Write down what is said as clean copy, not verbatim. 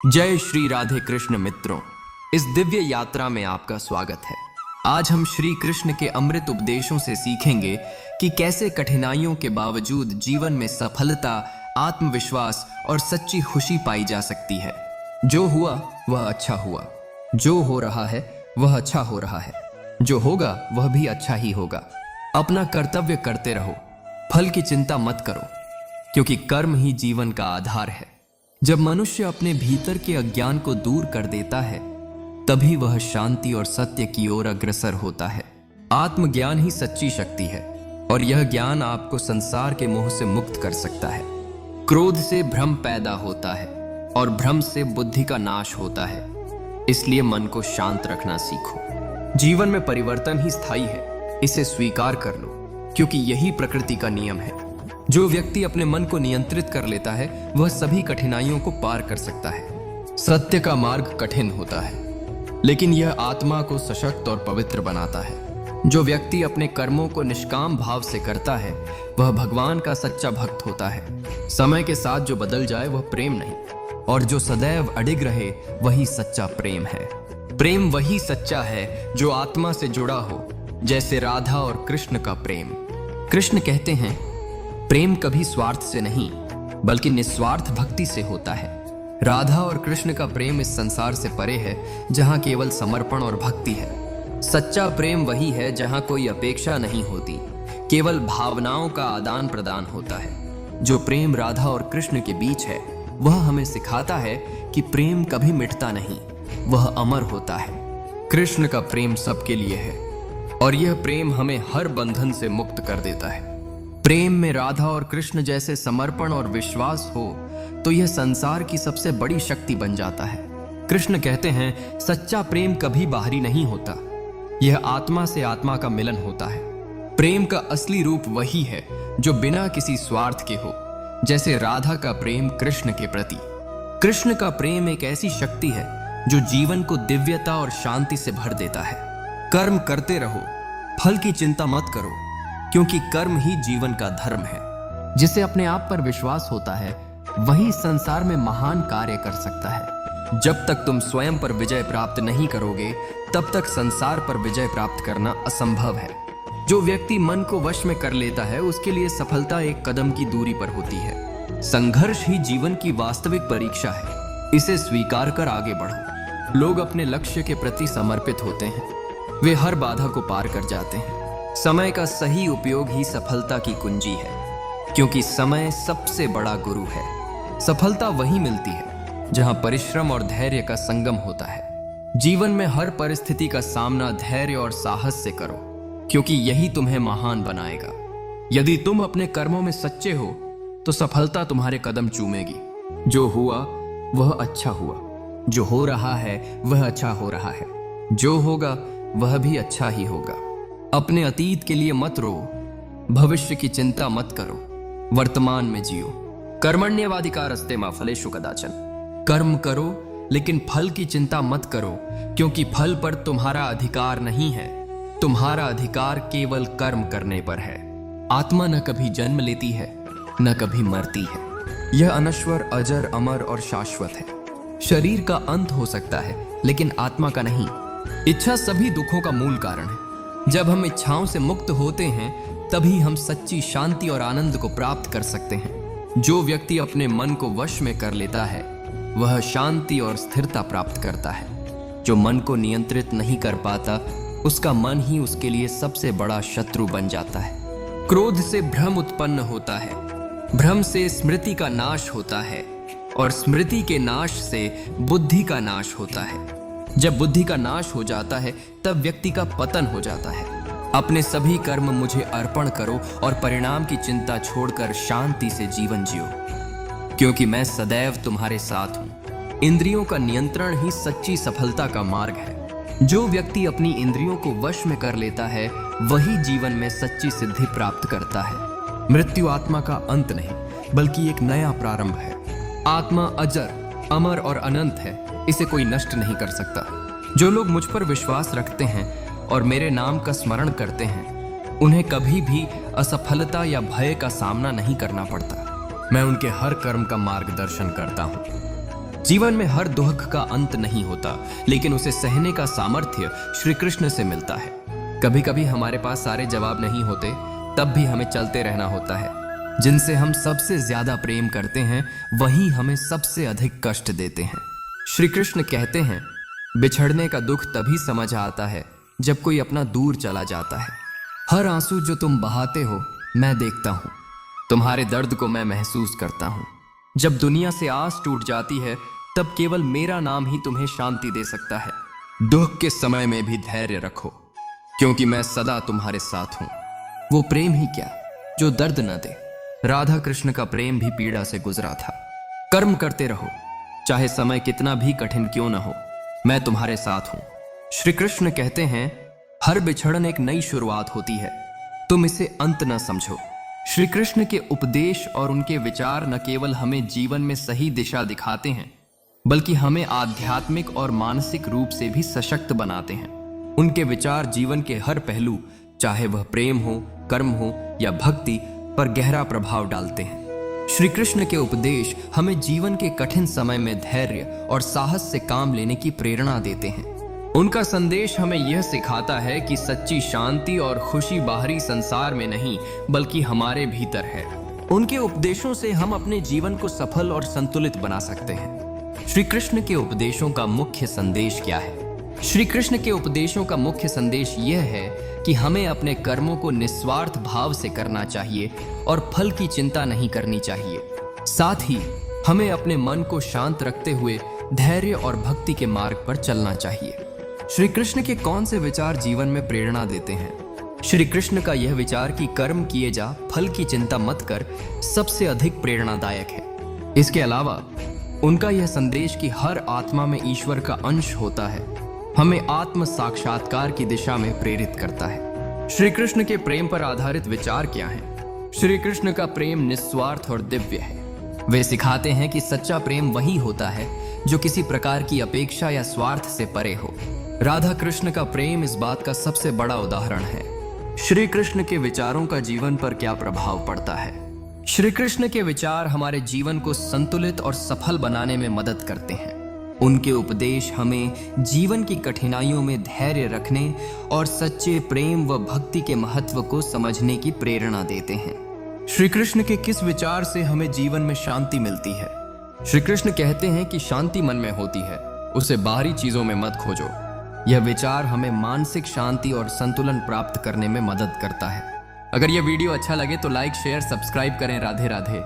जय श्री राधे कृष्ण मित्रों, इस दिव्य यात्रा में आपका स्वागत है। आज हम श्री कृष्ण के अमृत उपदेशों से सीखेंगे कि कैसे कठिनाइयों के बावजूद जीवन में सफलता, आत्मविश्वास और सच्ची खुशी पाई जा सकती है। जो हुआ वह अच्छा हुआ, जो हो रहा है वह अच्छा हो रहा है, जो होगा वह भी अच्छा ही होगा। अपना कर्तव्य करते रहो, फल की चिंता मत करो, क्योंकि कर्म ही जीवन का आधार है। जब मनुष्य अपने भीतर के अज्ञान को दूर कर देता है, तभी वह शांति और सत्य की ओर अग्रसर होता है। आत्मज्ञान ही सच्ची शक्ति है और यह ज्ञान आपको संसार के मोह से मुक्त कर सकता है। क्रोध से भ्रम पैदा होता है और भ्रम से बुद्धि का नाश होता है। इसलिए मन को शांत रखना सीखो। जीवन में परिवर्तन ही स्थायी है, इसे स्वीकार कर लो, क्योंकि यही प्रकृति का नियम है। जो व्यक्ति अपने मन को नियंत्रित कर लेता है, वह सभी कठिनाइयों को पार कर सकता है। सत्य का मार्ग कठिन होता है, लेकिन यह आत्मा को सशक्त और पवित्र बनाता है। जो व्यक्ति अपने कर्मों को निष्काम भाव से करता है, वह भगवान का सच्चा भक्त होता है। समय के साथ जो बदल जाए वह प्रेम नहीं, और जो सदैव अडिग रहे वही सच्चा प्रेम है। प्रेम वही सच्चा है जो आत्मा से जुड़ा हो, जैसे राधा और कृष्ण का प्रेम। कृष्ण कहते हैं, प्रेम कभी स्वार्थ से नहीं बल्कि निस्वार्थ भक्ति से होता है। राधा और कृष्ण का प्रेम इस संसार से परे है, जहां केवल समर्पण और भक्ति है। सच्चा प्रेम वही है जहां कोई अपेक्षा नहीं होती, केवल भावनाओं का आदान प्रदान होता है। जो प्रेम राधा और कृष्ण के बीच है, वह हमें सिखाता है कि प्रेम कभी मिटता नहीं, वह अमर होता है। कृष्ण का प्रेम सबके लिए है और यह प्रेम हमें हर बंधन से मुक्त कर देता है। प्रेम में राधा और कृष्ण जैसे समर्पण और विश्वास हो तो यह संसार की सबसे बड़ी शक्ति बन जाता है। कृष्ण कहते हैं, सच्चा प्रेम कभी बाहरी नहीं होता, यह आत्मा से आत्मा का मिलन होता है। प्रेम का असली रूप वही है जो बिना किसी स्वार्थ के हो, जैसे राधा का प्रेम कृष्ण के प्रति। कृष्ण का प्रेम एक ऐसी शक्ति है जो जीवन को दिव्यता और शांति से भर देता है। कर्म करते रहो, फल की चिंता मत करो, क्योंकि कर्म ही जीवन का धर्म है। जिसे अपने आप पर विश्वास होता है, वही संसार में महान कार्य कर सकता है। जब तक तुम स्वयं पर विजय प्राप्त नहीं करोगे, तब तक संसार पर विजय प्राप्त करना असंभव है। जो व्यक्ति मन को वश में कर लेता है, उसके लिए सफलता एक कदम की दूरी पर होती है। संघर्ष ही जीवन की वास्तविक परीक्षा है, इसे स्वीकार कर आगे बढ़ो। लोग अपने लक्ष्य के प्रति समर्पित होते हैं, वे हर बाधा को पार कर जाते हैं। समय का सही उपयोग ही सफलता की कुंजी है, क्योंकि समय सबसे बड़ा गुरु है। सफलता वही मिलती है जहां परिश्रम और धैर्य का संगम होता है। जीवन में हर परिस्थिति का सामना धैर्य और साहस से करो, क्योंकि यही तुम्हें महान बनाएगा। यदि तुम अपने कर्मों में सच्चे हो तो सफलता तुम्हारे कदम चूमेगी। जो हुआ वह अच्छा हुआ, जो हो रहा है वह अच्छा हो रहा है, जो होगा वह भी अच्छा ही होगा। अपने अतीत के लिए मत रो, भविष्य की चिंता मत करो, वर्तमान में जियो। कर्मण्येवाधिकारस्ते मा फलेषु कदाचन। कर्म करो लेकिन फल की चिंता मत करो, क्योंकि फल पर तुम्हारा अधिकार नहीं है। तुम्हारा अधिकार केवल कर्म करने पर है। आत्मा न कभी जन्म लेती है, न कभी मरती है। यह अनश्वर, अजर, अमर और शाश्वत है। शरीर का अंत हो सकता है, लेकिन आत्मा का नहीं। इच्छा सभी दुखों का मूल कारण है। जब हम इच्छाओं से मुक्त होते हैं, तभी हम सच्ची शांति और आनंद को प्राप्त कर सकते हैं। जो व्यक्ति अपने मन को वश में कर लेता है, वह शांति और स्थिरता प्राप्त करता है। जो मन को नियंत्रित नहीं कर पाता, उसका मन ही उसके लिए सबसे बड़ा शत्रु बन जाता है। क्रोध से भ्रम उत्पन्न होता है, भ्रम से स्मृति का नाश होता है, और स्मृति के नाश से बुद्धि का नाश होता है। जब बुद्धि का नाश हो जाता है, तब व्यक्ति का पतन हो जाता है। अपने सभी कर्म मुझे अर्पण करो और परिणाम की चिंता छोड़कर शांति से जीवन जियो, क्योंकि मैं सदैव तुम्हारे साथ हूं। इंद्रियों का नियंत्रण ही सच्ची सफलता का मार्ग है। जो व्यक्ति अपनी इंद्रियों को वश में कर लेता है, वही जीवन में सच्ची सिद्धि प्राप्त करता है। मृत्यु आत्मा का अंत नहीं, बल्कि एक नया प्रारंभ है। आत्मा अजर, अमर और अनंत है, इसे कोई नष्ट नहीं कर सकता। जो लोग मुझ पर विश्वास रखते हैं और मेरे नाम का स्मरण करते हैं, उन्हें कभी भी असफलता या भय का सामना नहीं करना पड़ता। मैं उनके हर कर्म का मार्गदर्शन करता हूँ। जीवन में हर दुख का अंत नहीं होता, लेकिन उसे सहने का सामर्थ्य श्री कृष्ण से मिलता है। कभी कभी हमारे पास सारे जवाब नहीं होते, तब भी हमें चलते रहना होता है। जिनसे हम सबसे ज्यादा प्रेम करते हैं वही हमें सबसे अधिक कष्ट देते हैं। श्री कृष्ण कहते हैं, बिछड़ने का दुख तभी समझ आता है जब कोई अपना दूर चला जाता है। हर आंसू जो तुम बहाते हो मैं देखता हूँ, तुम्हारे दर्द को मैं महसूस करता हूँ। जब दुनिया से आस टूट जाती है तब केवल मेरा नाम ही तुम्हें शांति दे सकता है। दुख के समय में भी धैर्य रखो, क्योंकि मैं सदा तुम्हारे साथ हूँ। वो प्रेम ही क्या जो दर्द न दे। राधा कृष्ण का प्रेम भी पीड़ा से गुजरा था। कर्म करते रहो, चाहे समय कितना भी कठिन क्यों न हो, मैं तुम्हारे साथ हूं। श्री कृष्ण कहते हैं, हर बिछड़न एक नई शुरुआत होती है, तुम इसे अंत न समझो। श्री कृष्ण के उपदेश और उनके विचार न केवल हमें जीवन में सही दिशा दिखाते हैं, बल्कि हमें आध्यात्मिक और मानसिक रूप से भी सशक्त बनाते हैं। उनके विचार जीवन के हर पहलू, चाहे वह प्रेम हो, कर्म हो या भक्ति, पर गहरा प्रभाव डालते हैं। श्री कृष्ण के उपदेश हमें जीवन के कठिन समय में धैर्य और साहस से काम लेने की प्रेरणा देते हैं। उनका संदेश हमें यह सिखाता है कि सच्ची शांति और खुशी बाहरी संसार में नहीं, बल्कि हमारे भीतर है। उनके उपदेशों से हम अपने जीवन को सफल और संतुलित बना सकते हैं। श्री कृष्ण के उपदेशों का मुख्य संदेश क्या है? श्री कृष्ण के उपदेशों का मुख्य संदेश यह है कि हमें अपने कर्मों को निस्वार्थ भाव से करना चाहिए और फल की चिंता नहीं करनी चाहिए। साथ ही हमें अपने मन को शांत रखते हुए धैर्य और भक्ति के मार्ग पर चलना चाहिए। श्री कृष्ण के कौन से विचार जीवन में प्रेरणा देते हैं? श्री कृष्ण का यह विचार कि कर्म किए जा, फल की चिंता मत कर, सबसे अधिक प्रेरणादायक है। इसके अलावा उनका यह संदेश कि हर आत्मा में ईश्वर का अंश होता है, हमें आत्म साक्षात्कार की दिशा में प्रेरित करता है। श्री कृष्ण के प्रेम पर आधारित विचार क्या हैं? श्री कृष्ण का प्रेम निस्वार्थ और दिव्य है। वे सिखाते हैं कि सच्चा प्रेम वही होता है जो किसी प्रकार की अपेक्षा या स्वार्थ से परे हो। राधा कृष्ण का प्रेम इस बात का सबसे बड़ा उदाहरण है। श्री कृष्ण के विचारों का जीवन पर क्या प्रभाव पड़ता है? श्री कृष्ण के विचार हमारे जीवन को संतुलित और सफल बनाने में मदद करते हैं। उनके उपदेश हमें जीवन की कठिनाइयों में धैर्य रखने और सच्चे प्रेम व भक्ति के महत्व को समझने की प्रेरणा देते हैं। श्री कृष्ण के किस विचार से हमें जीवन में शांति मिलती है? श्री कृष्ण कहते हैं कि शांति मन में होती है, उसे बाहरी चीजों में मत खोजो। यह विचार हमें मानसिक शांति और संतुलन प्राप्त करने में मदद करता है। अगर यह वीडियो अच्छा लगे तो लाइक, शेयर, सब्सक्राइब करें। राधे राधे।